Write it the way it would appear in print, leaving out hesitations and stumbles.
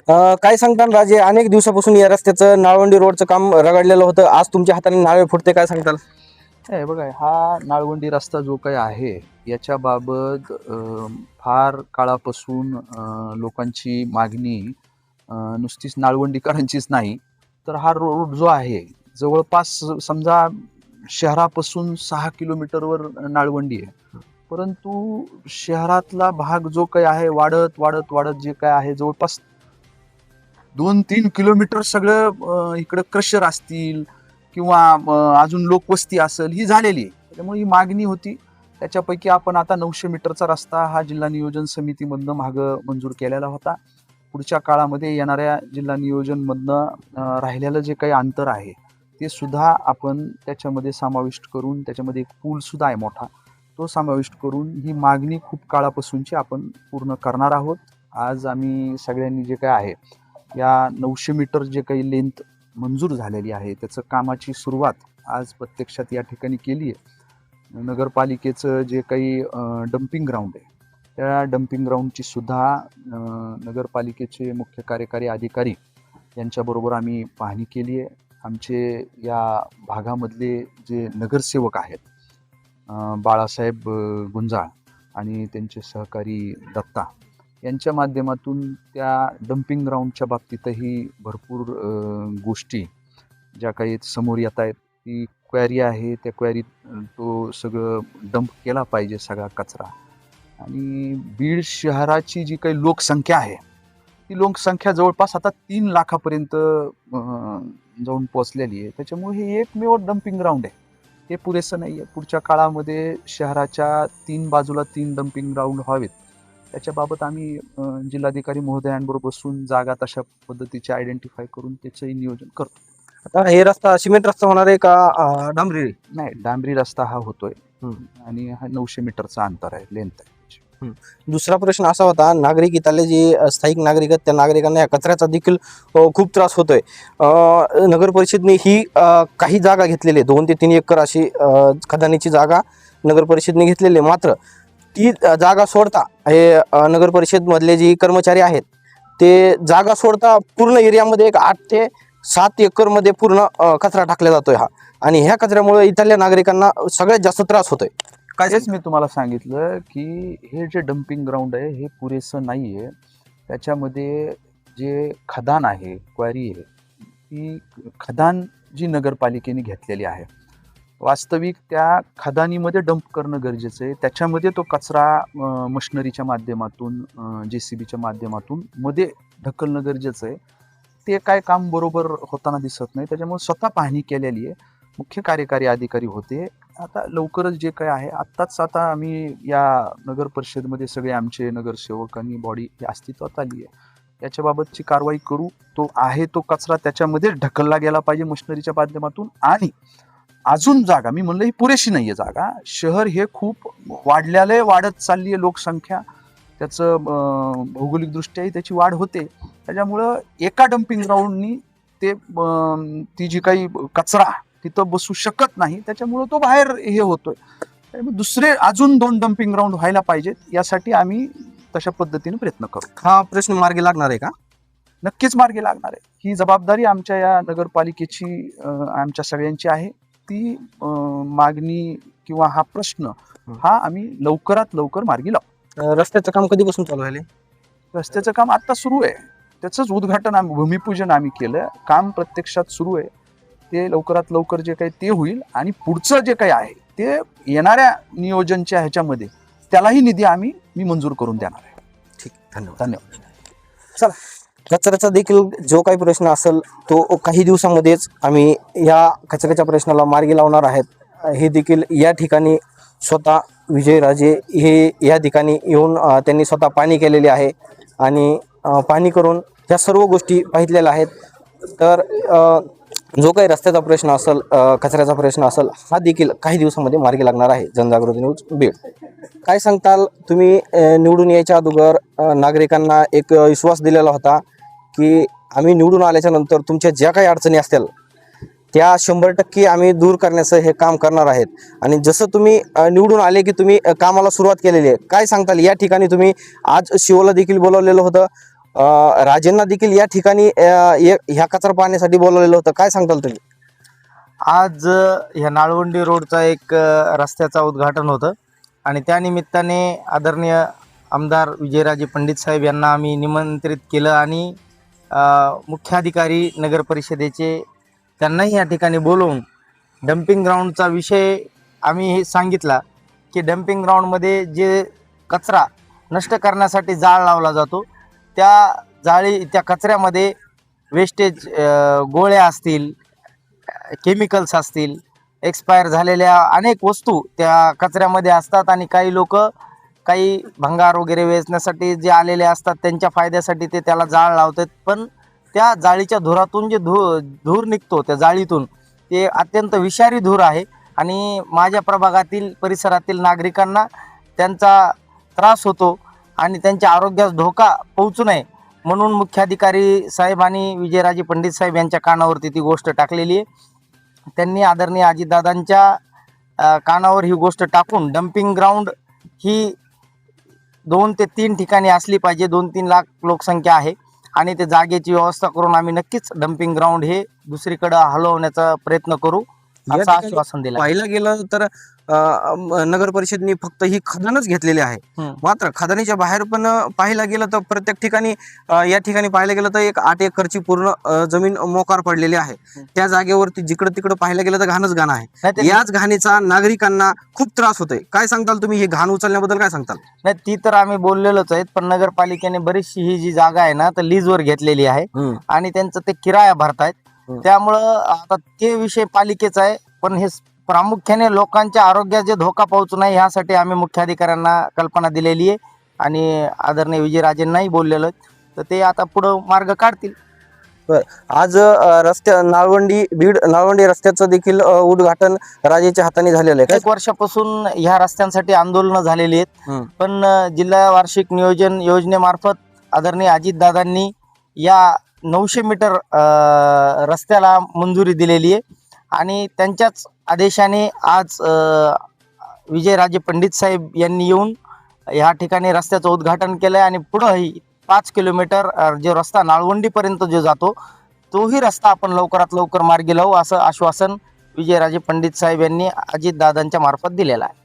काय सांगताल राजे, अनेक दिवसापासून या रस्त्याचं नाळवंडी रोडचं काम रगडलेलं होतं, आज तुमच्या हाताने नाळे फुटते, काय सांगताल? हे बघा, हा नाळवंडी रस्ता जो काही आहे याच्याबाबत फार काळापासून लोकांची मागणी नुसतीच नाळवंडीकरांचीच नाही, तर हा रोड जो आहे जवळपास समजा शहरापासून 6 किलोमीटरवर नाळवंडी आहे. परंतु शहरातला भाग जो काही आहे वाढत वाढत वाढत जे काय आहे जवळपास 2-3 किलोमीटर सगळं इकडं क्रशर असतील किंवा अजून लोकवस्ती असेल ही झालेली आहे. त्यामुळे ही मागणी होती. त्याच्यापैकी आपण आता 900 मीटरचा रस्ता हा जिल्हा नियोजन समितीमधनं मागं मंजूर केलेला होता. पुढच्या काळामध्ये येणाऱ्या जिल्हा नियोजनमधनं राहिलेलं जे काही अंतर आहे ते सुद्धा आपण त्याच्यामध्ये समाविष्ट करून, त्याच्यामध्ये एक पूल सुद्धा आहे मोठा, तो समाविष्ट करून ही मागणी खूप काळापासूनची आपण पूर्ण करणार आहोत. आज आम्ही सगळ्यांनी जे काय आहे या 900 मीटर जे काही लेंथ मंजूर झालेली आहे त्याचं कामाची सुरुवात आज प्रत्यक्षात या ठिकाणी केली आहे. नगरपालिकेचं जे काही डम्पिंग ग्राउंड आहे त्या डम्पिंग ग्राउंडची सुद्धा नगरपालिकेचे मुख्य कार्यकारी अधिकारी यांच्याबरोबर आम्ही पाहणी केली आहे. आमचे या भागामधले जे नगरसेवक आहेत बाळासाहेब गुंजाळ आणि त्यांचे सहकारी दत्ता यांच्या माध्यमातून त्या डम्पिंग ग्राउंडच्या बाबतीतही भरपूर गोष्टी ज्या काही समोर येत आहेत. ती क्वॅरी आहे, त्या क्वॅरीत तो सगळं डंप केला पाहिजे सगळा कचरा. आणि बीड शहराची जी काही लोकसंख्या आहे ती लोकसंख्या जवळपास आता 3 लाखापर्यंत जाऊन पोचलेली आहे. त्याच्यामुळे हे एकमेव डम्पिंग ग्राउंड आहे, हे पुरेसं नाही आहे. पुढच्या काळामध्ये शहराच्या 3 बाजूला 3 डम्पिंग ग्राउंड व्हावेत. त्याच्याबाबत आम्ही जिल्हाधिकारी महोदयांबरोबर बसून जागा तशा पद्धतीचे आयडेंटिफाय करून त्याचंही नियोजन करतो. आता हे रस्ता सिमेंट रस्ता होणार आहे का डांबरी? नाही, डांबरी रस्ता हा होतोय आणि हा 900 मीटरचा अंतर आहे, लेंथ आहे. दुसरा प्रश्न असा होता, नागरिक इथले जे स्थायिक नागरिक आहेत त्या नागरिकांना या कचऱ्याचा देखील खूप त्रास होतोय. नगर परिषदने ही काही जागा घेतलेली आहे, 2 ते 3 एकर अशी खदानीची जागा नगर परिषदने घेतलेली आहे. मात्र ती जागा सोडता हे नगर परिषद मधले जे कर्मचारी आहेत ते जागा सोडता पूर्ण एरियामध्ये एक 8 ते 7 एकर मध्ये पूर्ण कचरा टाकला जातोय हा, आणि ह्या कचऱ्यामुळे इथल्या नागरिकांना सगळ्यात जास्त त्रास होतोय. तेच मी तुम्हाला सांगितलं की हे जे डम्पिंग ग्राउंड आहे हे पुरेसं नाही आहे. त्याच्यामध्ये जे खदान आहे, क्वारी आहे, ती खदान जी नगरपालिकेने घेतलेली आहे, वास्तविक त्या खदानीमध्ये डंप करणं गरजेचं आहे. त्याच्यामध्ये तो कचरा मशिनरीच्या माध्यमातून JCBच्या माध्यमातून मध्ये ढकलणं गरजेचं आहे. ते काय काम बरोबर होताना दिसत नाही. त्याच्यामुळे स्वतः पाहणी केलेली आहे. मुख्य कार्यकारी अधिकारी होते. आता लवकरच जे काय आहे आता आम्ही या नगर परिषदेमध्ये सगळे आमचे नगरसेवक आणि बॉडी ही अस्तित्वात आली आहे. याच्याबाबतची कारवाई करू. तो आहे तो कचरा त्याच्यामध्ये ढकलला गेला पाहिजे मशिनरीच्या माध्यमातून. आणि अजून जागा, मी म्हणलं ही पुरेशी नाहीये जागा. शहर हे खूप वाढलेलं आहे, वाढत चालली आहे लोकसंख्या, त्याचं भौगोलिकदृष्ट्याही त्याची वाढ होते. त्याच्यामुळं एका डम्पिंग ग्राउंडनी ती जी काही कचरा तिथं बसू शकत नाही, त्याच्यामुळं तो बाहेर हे होतोय. त्यामुळे दुसरे अजून 2 डम्पिंग ग्राउंड व्हायला पाहिजेत. यासाठी आम्ही तशा पद्धतीने प्रयत्न करू. हा प्रश्न मार्गी लागणार आहे का? नक्कीच मार्गी लागणार आहे. ही जबाबदारी आमच्या या नगरपालिकेची आमच्या सगळ्यांची आहे. ती मागणी किंवा हा प्रश्न हा आम्ही लवकरात लवकर मार्गी लावू. रस्त्याचं काम कधीपासून चालू आहे? रस्त्याचं काम आता सुरू आहे. त्याचंच उद्घाटन आम्ही, भूमिपूजन आम्ही केलं. काम प्रत्यक्षात सुरू आहे. ते लवकरात लवकर जे काही ते होईल आणि पुढचं जे काही आहे ते येणाऱ्या नियोजनच्या ह्याच्यामध्ये त्यालाही निधी मी मंजूर करून देणार आहे. ठीक, धन्यवाद. धन्यवाद. चला, कचऱ्याचा देखील जो काही प्रश्न असेल तो काही दिवसामध्येच आम्ही या कचऱ्याच्या प्रश्नाला मार्गी लावणार आहेत. हे देखील या ठिकाणी स्वतः विजयराजे हे या ठिकाणी येऊन त्यांनी स्वतः पाहणी केलेली आहे आणि पाहणी करून ह्या सर्व गोष्टी पाहितलेल्या आहेत. तर जो काही रस्त्याचा प्रश्न असेल, कचऱ्याचा प्रश्न असेल, हा देखील काही दिवसामध्ये मार्गी लागणार आहे. जनजागृती न्यूज बीड. काय सांगताल, तुम्ही निवडून यायच्या अगोदर नागरिकांना एक विश्वास दिलेला होता की आम्ही निवडून आल्याच्या नंतर तुमच्या ज्या काही अडचणी असतील त्या 100% आम्ही दूर करण्याचं हे काम करणार आहेत. आणि जसं तुम्ही निवडून आले की तुम्ही कामाला सुरुवात केलेली आहे. काय सांगताल, या ठिकाणी तुम्ही आज शिवला देखील बोलवलेलं होतं, राजेंना देखील या ठिकाणी ह्या कचरा पाहण्यासाठी बोलवलेलं होतं. काय सांगताल तुम्ही? आज ह्या नाळवंडी रोडचा एक रस्त्याचा उद्घाटन होतं आणि त्या निमित्ताने आदरणीय आमदार विजयराजे पंडित साहेब यांना आम्ही निमंत्रित केलं आणि मुख्याधिकारी नगर परिषदेचे त्यांनाही या ठिकाणी बोलवून डम्पिंग ग्राउंडचा विषय आम्ही हे सांगितला की डम्पिंग ग्राउंडमध्ये जे कचरा नष्ट करण्यासाठी जाळ लावला जातो त्या कचऱ्यामध्ये वेस्टेज गोळ्या असतील, केमिकल्स असतील, एक्सपायर झालेल्या अनेक वस्तू त्या कचऱ्यामध्ये असतात आणि काही लोक काही भंगार वगैरे वेचण्यासाठी जे आलेले असतात त्यांच्या फायद्यासाठी ते त्याला जाळ लावतात. पण त्या जाळीच्या धुरातून जे धूर निघतो त्या जाळीतून ते अत्यंत विषारी धूर आहे आणि माझ्या प्रभागातील परिसरातील नागरिकांना त्यांचा त्रास होतो आणि त्यांच्या आरोग्यास धोका पोहोचू नये म्हणून मुख्याधिकारी साहेब आणि विजयराजे पंडित साहेब यांच्या कानावरती ती गोष्ट टाकलेली आहे. त्यांनी आदरणीय अजितदादांच्या कानावर ही गोष्ट टाकून डम्पिंग ग्राउंड ही 2 ते 3 ठिकाणी असली पाहिजे. 2-3 लाख लोकसंख्या आहे आणि ते जागेची व्यवस्था करून आम्ही नक्कीच डम्पिंग ग्राउंड हे दुसरीकडे हलवण्याचा प्रयत्न करू या असं ठिकाणी आश्वासन दिलं. पाहिलं गेलं तर नगर परिषदनी फक्त ही खदानच घेतलेली आहे. मात्र खदानीच्या बाहेर पण पाहायला गेलं तर प्रत्येक ठिकाणी या ठिकाणी पाहायला गेलं तर एक 8 एकरची पूर्ण जमीन मोकार पडलेली आहे. त्या जागेवरती जिकडं तिकडं पाहायला गेलं तर घाणच घाण आहे. याच घाणीचा नागरिकांना खूप त्रास होतोय. काय सांगताल तुम्ही? हे घाण उचलण्याबद्दल काय सांगताल? नाही, ती तर आम्ही बोललेलोच आहेत, पण नगरपालिकेने बरीचशी ही जी जागा आहे ना तर लीजवर घेतलेली आहे आणि त्यांचं ते किराया भरतायत. त्यामुळं आता ते विषय पालिकेचा आहे, पण हे प्रामुख्याने लोकांच्या आरोग्यात जे धोका पोहोचू नये ह्यासाठी आम्ही मुख्याधिकाऱ्यांना कल्पना दिलेली आहे आणि आदरणीय विजयराजेंनाही बोललेलो आहे, तर ते आता पुढं मार्ग काढतील. आज नाळवंडी रस्त्याचं देखील उद्घाटन राजेच्या हाताने झालेलं आहे. 1 वर्षापासून ह्या रस्त्यांसाठी आंदोलनं झालेली आहेत, पण जिल्हा वार्षिक नियोजन योजनेमार्फत आदरणीय अजितदादांनी या 900 मीटर रस्त्याला मंजुरी दिलेली आहे आणि त्यांच्याच आदेशाने आज विजयराजे पंडित साहेब यांनी येऊन ह्या ठिकाणी रस्त्याचं उद्घाटन केलं आहे आणि पुढंही 5 किलोमीटर जो रस्ता नाळवंडीपर्यंत जो जातो तोही रस्ता आपण लवकरात लवकर मार्गी लावू असं आश्वासन विजयराजे पंडित साहेब यांनी अजितदादांच्या मार्फत दिलेलं आहे.